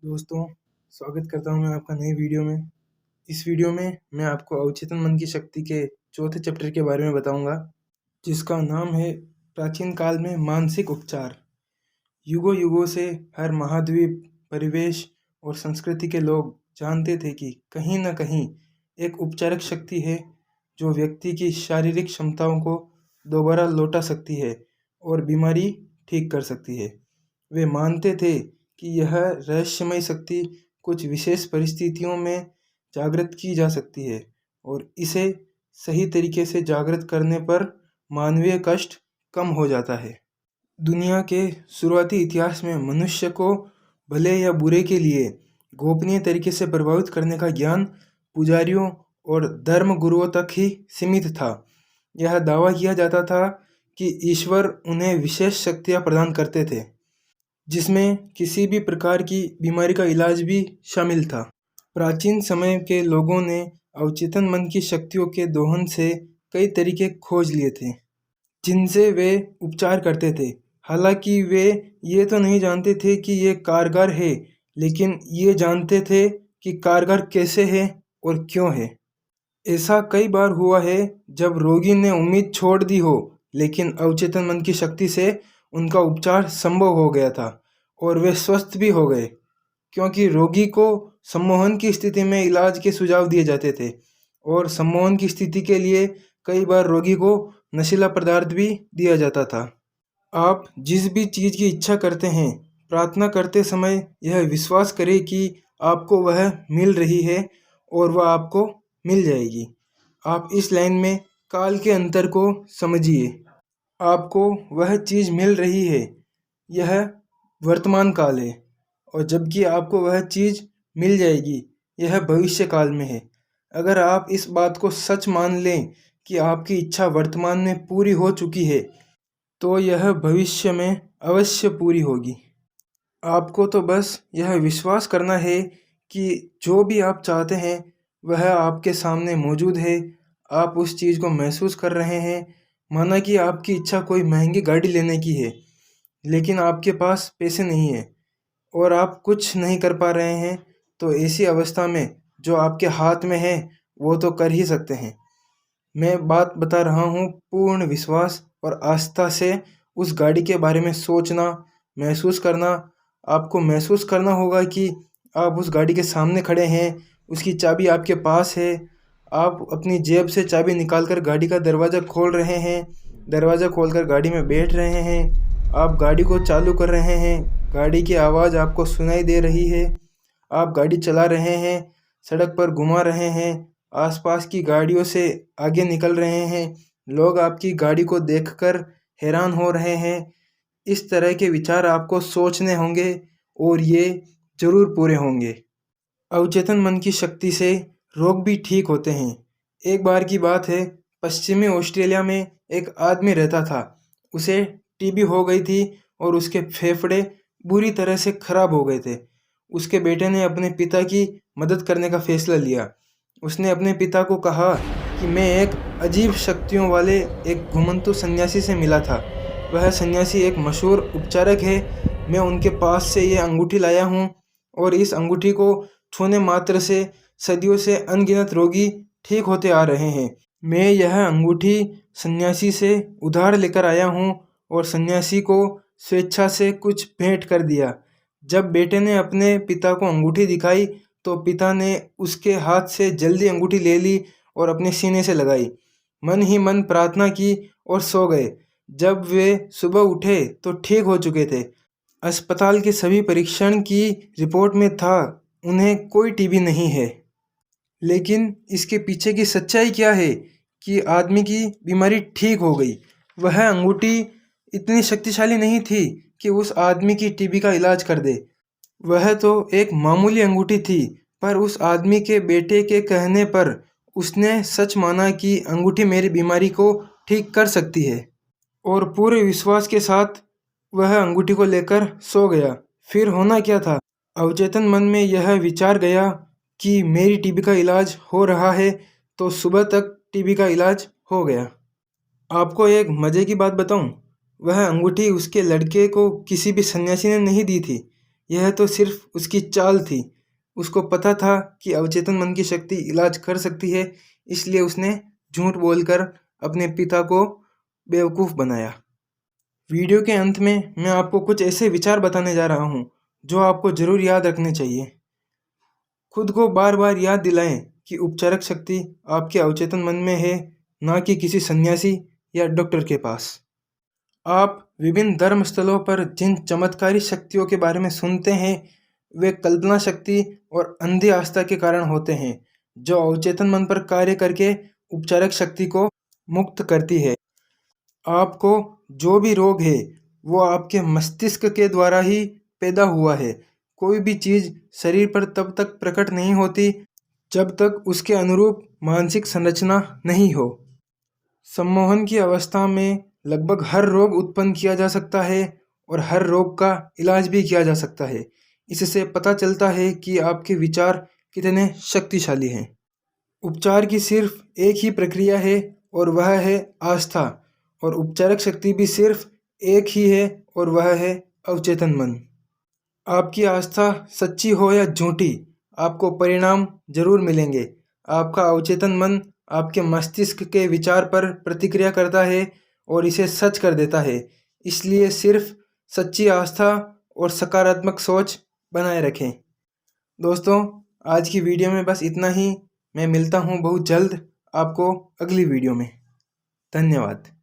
दोस्तों, स्वागत करता हूँ मैं आपका नई वीडियो में। इस वीडियो में मैं आपको अवचेतन मन की शक्ति के चौथे चैप्टर के बारे में बताऊंगा, जिसका नाम है प्राचीन काल में मानसिक उपचार। युगों युगों से हर महाद्वीप, परिवेश और संस्कृति के लोग जानते थे कि कहीं न कहीं एक उपचारक शक्ति है जो व्यक्ति की शारीरिक क्षमताओं को दोबारा लौटा सकती है और बीमारी ठीक कर सकती है। वे मानते थे कि यह रहस्यमय शक्ति कुछ विशेष परिस्थितियों में जागृत की जा सकती है और इसे सही तरीके से जागृत करने पर मानवीय कष्ट कम हो जाता है। दुनिया के शुरुआती इतिहास में मनुष्य को भले या बुरे के लिए गोपनीय तरीके से प्रभावित करने का ज्ञान पुजारियों और धर्म गुरुओं तक ही सीमित था। यह दावा किया जाता था कि ईश्वर उन्हें विशेष शक्तियाँ प्रदान करते थे, जिसमें किसी भी प्रकार की बीमारी का इलाज भी शामिल था। प्राचीन समय के लोगों ने अवचेतन मन की शक्तियों के दोहन से कई तरीके खोज लिए थे, जिनसे वे उपचार करते थे। हालांकि वे ये तो नहीं जानते थे कि ये कारगर है, लेकिन ये जानते थे कि कारगर कैसे है और क्यों है। ऐसा कई बार हुआ है जब रोगी ने उम्मीद छोड़ दी हो, लेकिन अवचेतन मन की शक्ति से उनका उपचार संभव हो गया था और वे स्वस्थ भी हो गए, क्योंकि रोगी को सम्मोहन की स्थिति में इलाज के सुझाव दिए जाते थे और सम्मोहन की स्थिति के लिए कई बार रोगी को नशीला पदार्थ भी दिया जाता था। आप जिस भी चीज़ की इच्छा करते हैं, प्रार्थना करते समय यह विश्वास करें कि आपको वह मिल रही है और वह आपको मिल जाएगी। आप इस लाइन में काल के अंतर को समझिए। आपको वह चीज़ मिल रही है, यह वर्तमान काल है, और जबकि आपको वह चीज़ मिल जाएगी, यह भविष्य काल में है। अगर आप इस बात को सच मान लें कि आपकी इच्छा वर्तमान में पूरी हो चुकी है, तो यह भविष्य में अवश्य पूरी होगी। आपको तो बस यह विश्वास करना है कि जो भी आप चाहते हैं वह आपके सामने मौजूद है। आप उस चीज़ को महसूस कर रहे हैं। माना कि आपकी इच्छा कोई महंगी गाड़ी लेने की है, लेकिन आपके पास पैसे नहीं है और आप कुछ नहीं कर पा रहे हैं, तो ऐसी अवस्था में जो आपके हाथ में है वो तो कर ही सकते हैं। मैं बात बता रहा हूँ पूर्ण विश्वास और आस्था से उस गाड़ी के बारे में सोचना, महसूस करना। आपको महसूस करना होगा कि आप उस गाड़ी के सामने खड़े हैं, उसकी चाबी आपके पास है। आप अपनी जेब से चाबी निकालकर गाड़ी का दरवाज़ा खोल रहे हैं, दरवाज़ा खोलकर गाड़ी में बैठ रहे हैं। आप गाड़ी को चालू कर रहे हैं, गाड़ी की आवाज़ आपको सुनाई दे रही है। आप गाड़ी चला रहे हैं, सड़क पर घुमा रहे हैं, आसपास की गाड़ियों से आगे निकल रहे हैं। लोग आपकी गाड़ी को देखकर हैरान हो रहे हैं। इस तरह के विचार आपको सोचने होंगे और ये जरूर पूरे होंगे। अवचेतन मन की शक्ति से रोग भी ठीक होते हैं। एक बार की बात है, पश्चिमी ऑस्ट्रेलिया में एक आदमी रहता था। उसे टीबी हो गई थी और उसके फेफड़े बुरी तरह से खराब हो गए थे। उसके बेटे ने अपने पिता की मदद करने का फैसला लिया। उसने अपने पिता को कहा कि मैं एक अजीब शक्तियों वाले एक घुमंतु सन्यासी से मिला था। वह सन्यासी एक मशहूर उपचारक है। मैं उनके पास से ये अंगूठी लाया हूँ और इस अंगूठी को छूने मात्र से सदियों से अनगिनत रोगी ठीक होते आ रहे हैं। मैं यह अंगूठी सन्यासी से उधार लेकर आया हूँ और सन्यासी को स्वेच्छा से कुछ भेंट कर दिया। जब बेटे ने अपने पिता को अंगूठी दिखाई तो पिता ने उसके हाथ से जल्दी अंगूठी ले ली और अपने सीने से लगाई। मन ही मन प्रार्थना की और सो गए। जब वे सुबह उठे तो ठीक हो चुके थे। अस्पताल के सभी परीक्षण की रिपोर्ट में था उन्हें कोई टीबी नहीं है। लेकिन इसके पीछे की सच्चाई क्या है कि आदमी की बीमारी ठीक हो गई। वह अंगूठी इतनी शक्तिशाली नहीं थी कि उस आदमी की टीबी का इलाज कर दे। वह तो एक मामूली अंगूठी थी, पर उस आदमी के बेटे के कहने पर उसने सच माना कि अंगूठी मेरी बीमारी को ठीक कर सकती है और पूरे विश्वास के साथ वह अंगूठी को लेकर सो गया। फिर होना क्या था? अवचेतन मन में यह विचार गया कि मेरी टीबी का इलाज हो रहा है, तो सुबह तक टीबी का इलाज हो गया। आपको एक मज़े की बात बताऊं? वह अंगूठी उसके लड़के को किसी भी सन्यासी ने नहीं दी थी। यह तो सिर्फ उसकी चाल थी। उसको पता था कि अवचेतन मन की शक्ति इलाज कर सकती है, इसलिए उसने झूठ बोलकर अपने पिता को बेवकूफ़ बनाया। वीडियो के अंत में मैं आपको कुछ ऐसे विचार बताने जा रहा हूँ जो आपको ज़रूर याद रखने चाहिए। खुद को बार बार याद दिलाएं कि उपचारक शक्ति आपके अवचेतन मन में है, ना कि किसी सन्यासी या डॉक्टर के पास। आप विभिन्न धर्म स्थलों पर जिन चमत्कारी शक्तियों के बारे में सुनते हैं, वे कल्पना शक्ति और अंधी आस्था के कारण होते हैं, जो अवचेतन मन पर कार्य करके उपचारक शक्ति को मुक्त करती है। आपको जो भी रोग है, वो आपके मस्तिष्क के द्वारा ही पैदा हुआ है। कोई भी चीज़ शरीर पर तब तक प्रकट नहीं होती जब तक उसके अनुरूप मानसिक संरचना नहीं हो। सम्मोहन की अवस्था में लगभग हर रोग उत्पन्न किया जा सकता है और हर रोग का इलाज भी किया जा सकता है। इससे पता चलता है कि आपके विचार कितने शक्तिशाली हैं। उपचार की सिर्फ एक ही प्रक्रिया है और वह है आस्था, और उपचारक शक्ति भी सिर्फ एक ही है और वह है अवचेतन मन। आपकी आस्था सच्ची हो या झूठी, आपको परिणाम जरूर मिलेंगे। आपका अवचेतन मन आपके मस्तिष्क के विचार पर प्रतिक्रिया करता है और इसे सच कर देता है। इसलिए सिर्फ सच्ची आस्था और सकारात्मक सोच बनाए रखें। दोस्तों, आज की वीडियो में बस इतना ही। मैं मिलता हूँ बहुत जल्द आपको अगली वीडियो में। धन्यवाद।